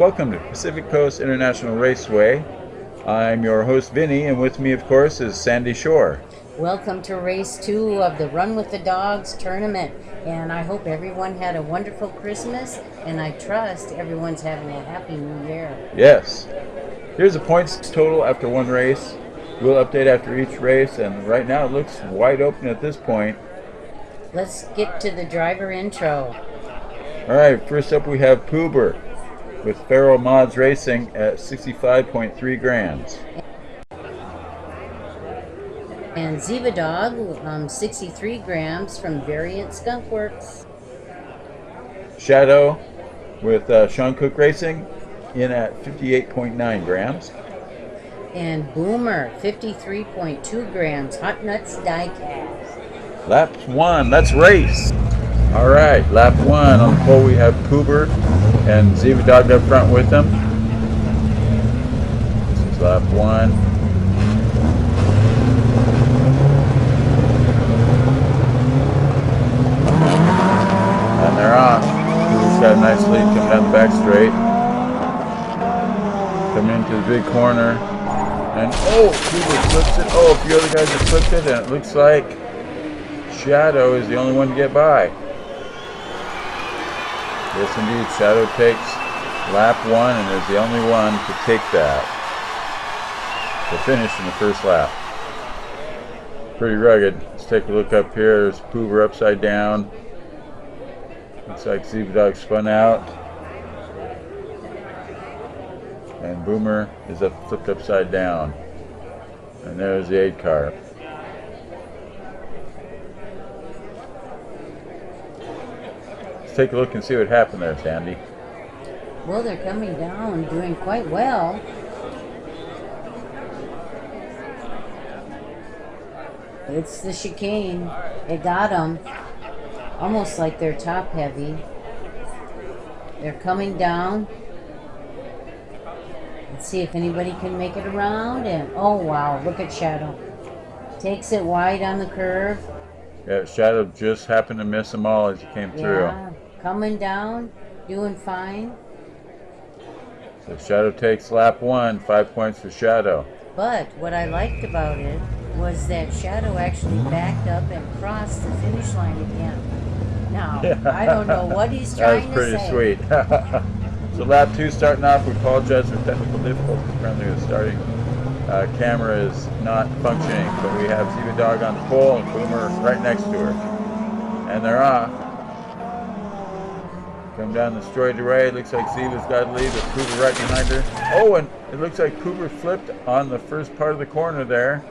Welcome to Pacific Coast International Raceway. I'm your host Vinny, and with me of course is Sandy Shore. Welcome to race 2 of the Run with the Dogs tournament, and I hope everyone had a wonderful Christmas, and I trust everyone's having a happy new year. Yes. Here's the points total after one race. We'll update after each race, and right now it looks wide open at this point. Let's get to the driver intro. Alright, first up we have Poober with Faro Mods Racing at 65.3 grams. And Ziva Dog, 63 grams from Variant Skunk Works. Shadow with Sean Cook Racing in at 58.9 grams. And Boomer, 53.2 grams, Hot Nuts Diecast. Lap 1, let's race! Alright, lap 1 on the pole we have Poober and Ziva Dog up front with them. This is lap 1. And they're off. Poober's got a nice lead coming down the back straight. Coming into the big corner. And Poober flips it. A few other guys have flipped it, and it looks like Shadow is the only one to get by. Yes, indeed. Shadow takes lap 1 and is the only one to take that. To finish in the first lap. Pretty rugged. Let's take a look up here. There's Poober upside down. Looks like Ziva Dog spun out. And Boomer is flipped upside down. And there's the 8 car. Take a look and see what happened there, Sandy. Well, they're coming down, doing quite well. It's the chicane. It got them. Almost like they're top heavy. They're coming down. Let's see if anybody can make it around. And oh wow, look at Shadow. Takes it wide on the curve. Yeah, Shadow just happened to miss them all as he came through. Yeah, coming down, doing fine. So Shadow takes lap 1, 5 points for Shadow. But what I liked about it was that Shadow actually backed up and crossed the finish line again. Now, I don't know what he's trying to say. That was pretty sweet. So lap 2 starting off. We apologize for technical difficulties. Apparently the starting camera is not functioning, but we have Ziva Dog on the pole and Boomer right next to her. And they're off. Come down the straightaway. Looks like Ziva's got a lead with Poober right behind her. And it looks like Poober flipped on the first part of the corner there.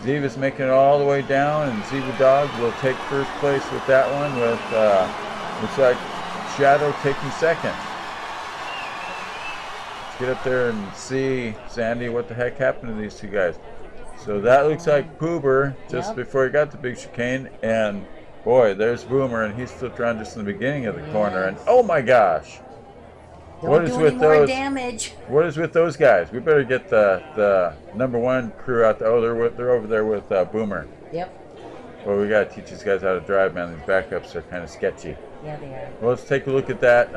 Ziva's making it all the way down, and Ziva Dog will take first place with that one with, looks like Shadow taking second. Let's get up there and see, Sandy, what the heck happened to these two guys. So that looks like Poober just before he got the big chicane, and boy, there's Boomer, and he's flipped around just in the beginning of the corner, and oh my gosh! What is with those damage? What is with those guys? We better get the number 1 crew out there. They're over there with Boomer. Yep. Well, we got to teach these guys how to drive, man. These backups are kind of sketchy. Yeah, they are. Well, let's take a look at that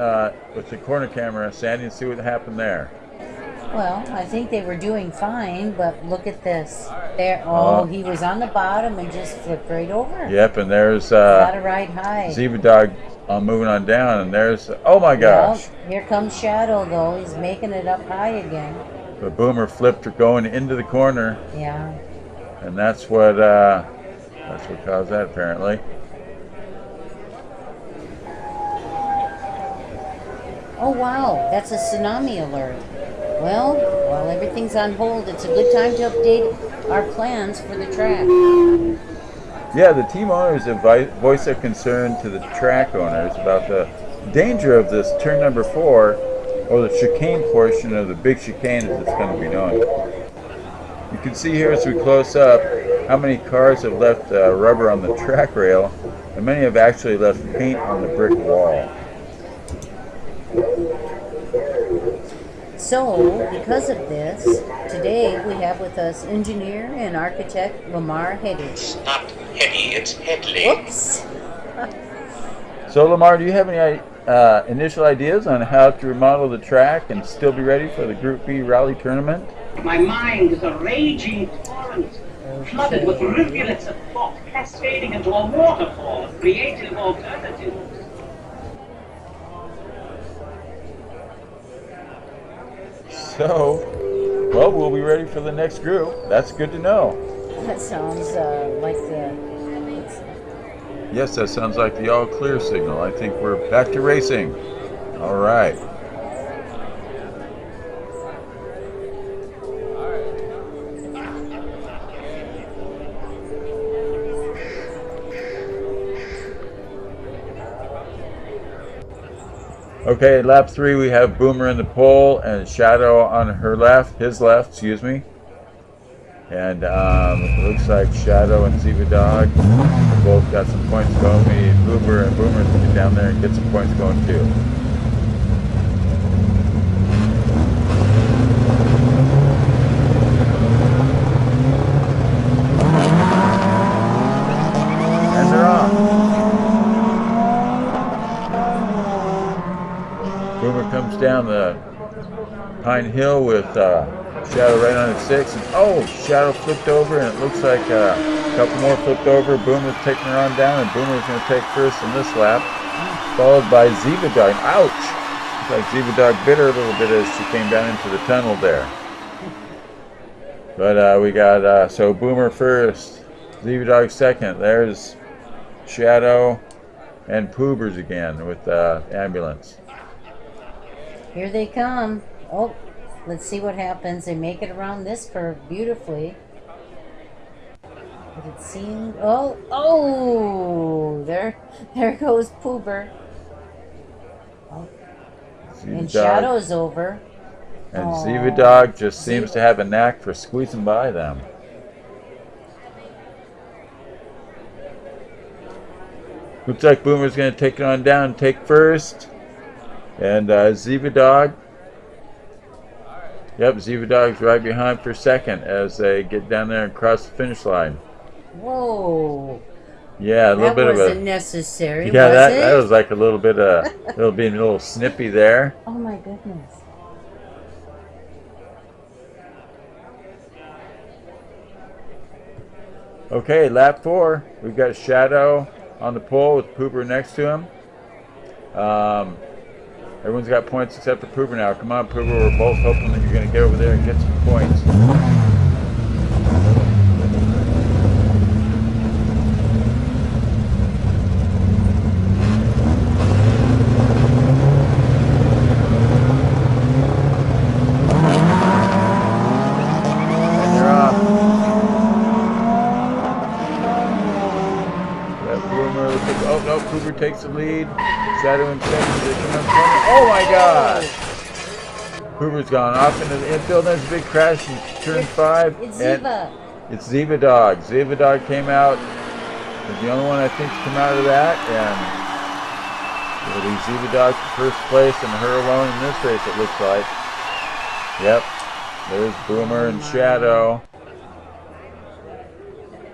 with the corner camera, Sandy, and see what happened there. Well, I think they were doing fine, but look at this. There, he was on the bottom and just flipped right over. Yep, and there's got to ride high. Ziva Dog moving on down, and there's oh my gosh! Well, here comes Shadow though. He's making it up high again. But Boomer flipped going into the corner. Yeah. And that's what caused that apparently. Oh wow, that's a tsunami alert. Well, while everything's on hold, it's a good time to update our plans for the track. Yeah, the team owners have voiced their concern to the track owners about the danger of this turn number 4, or the chicane portion of the big chicane as it's going to be known. You can see here as we close up how many cars have left rubber on the track rail, and many have actually left paint on the brick wall. So, because of this, today we have with us engineer and architect Lamar Heady. It's not Heady, it's Headley. Whoops. So Lamar, do you have any initial ideas on how to remodel the track and still be ready for the Group B rally tournament? My mind is a raging torrent, flooded with rivulets of thought, cascading into a waterfall of creative alternatives. So, well, we'll be ready for the next group. That's good to know. That sounds like the. Yes, that sounds like the all clear signal. I think we're back to racing. All right. Okay, lap 3 we have Boomer in the pole and Shadow on her left, his left, excuse me. And it looks like Shadow and Ziva Dog both got some points going. We need Boomer to get down there and get some points going too. And they're off. Boomer comes down the Pine Hill with Shadow right on his 6. And, oh, Shadow flipped over, and it looks like a couple more flipped over. Boomer's taking her on down, and Boomer's going to take first in this lap, followed by Ziva Dog. Ouch! Looks like Ziva Dog bit her a little bit as she came down into the tunnel there. But we got, so Boomer first, Ziva Dog second. There's Shadow and Poobers again with ambulance. Here they come. Oh, let's see what happens. They make it around this curve beautifully. But it seemed. Oh! There goes Poober. Oh. And Shadow's over. And Ziva Dog just seems to have a knack for squeezing by them. Looks like Boomer's going to take it on down and take first. And Ziva Dog. Yep, Ziva Dog's right behind for second as they get down there and cross the finish line. Whoa. Yeah, a little bit of a. That wasn't necessary. Yeah, was that it? was like a little bit being a little snippy there. Oh my goodness. Okay, lap 4. We've got Shadow on the pole with Pooper next to him. Everyone's got points except for Pooper now. Come on, Pooper. We're both hoping that you're going to get over there and get some points. And they're off. Oh, no, Pooper takes the lead. Shadow in second position. Oh my God! Hoover's gone off into the infield. There's a big crash in turn 5. It's Ziva. It's Ziva Dog. Ziva Dog came out. Was the only one I think to come out of that, and it'll be Ziva Dog for first place and her alone in this race. It looks like. Yep. There's Boomer and Shadow.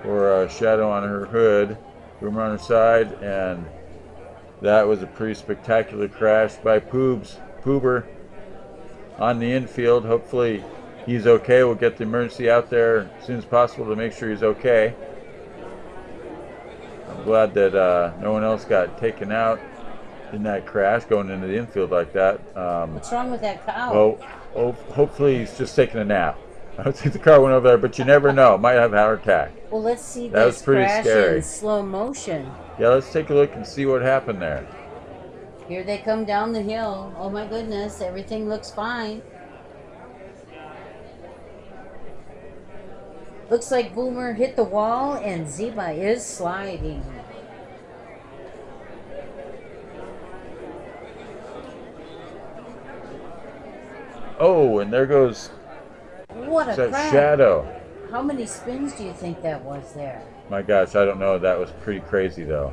Or Shadow on her hood. Boomer on her side, and that was a pretty spectacular crash by Poober on the infield. Hopefully he's okay. We'll get the emergency out there as soon as possible to make sure he's okay. I'm glad that no one else got taken out in that crash going into the infield like that. What's wrong with that cow? Oh, hopefully he's just taking a nap. I don't think the car went over there, but you never know. Might have a heart attack. Well, let's see That was this pretty crash scary. in slow motion. Yeah, let's take a look and see what happened there. Here they come down the hill. Oh my goodness, everything looks fine. Looks like Boomer hit the wall and Ziva is sliding. Oh, and there goes What a that crash. Shadow. How many spins do you think that was there? My gosh, I don't know. That was pretty crazy, though.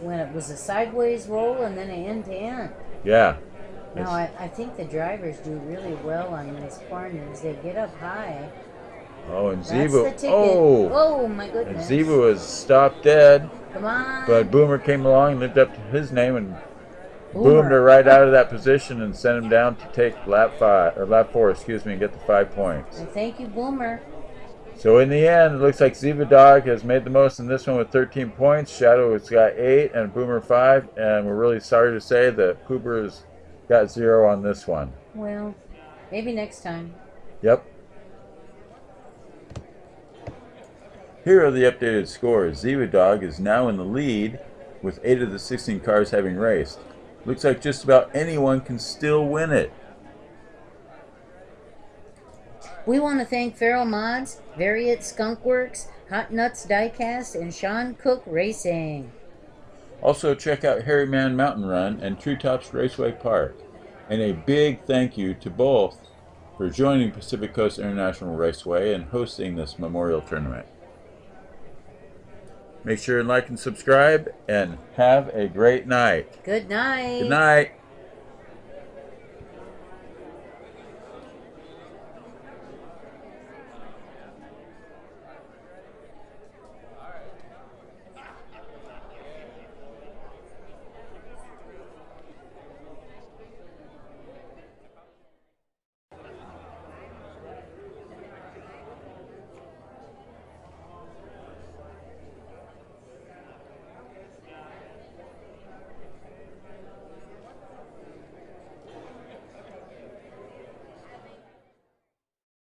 When it was a sideways roll and then an end to end. Yeah. Now, I think the drivers do really well on these corners. They get up high. Oh, and That's the Ziva. ticket. Oh, my and goodness. Ziva was stopped dead. Come on. But Boomer came along, lived up to his name, and boomed her right out of that position and sent him down to take lap 4, and get the 5 points. And thank you, Boomer. So in the end, it looks like Ziva Dog has made the most in this one with 13 points. Shadow has got 8 and Boomer 5. And we're really sorry to say that Poober's got 0 on this one. Well, maybe next time. Yep. Here are the updated scores. Ziva Dog is now in the lead with 8 of the 16 cars having raced. Looks like just about anyone can still win it. We want to thank Feral Mods, Variant Skunk Works, Hot Nuts Diecast, and Sean Cook Racing. Also check out Harryman Mountain Run and Tree Tops Raceway Park. And a big thank you to both for joining Pacific Coast International Raceway and hosting this memorial tournament. Make sure and like and subscribe, and have a great night. Good night. Good night.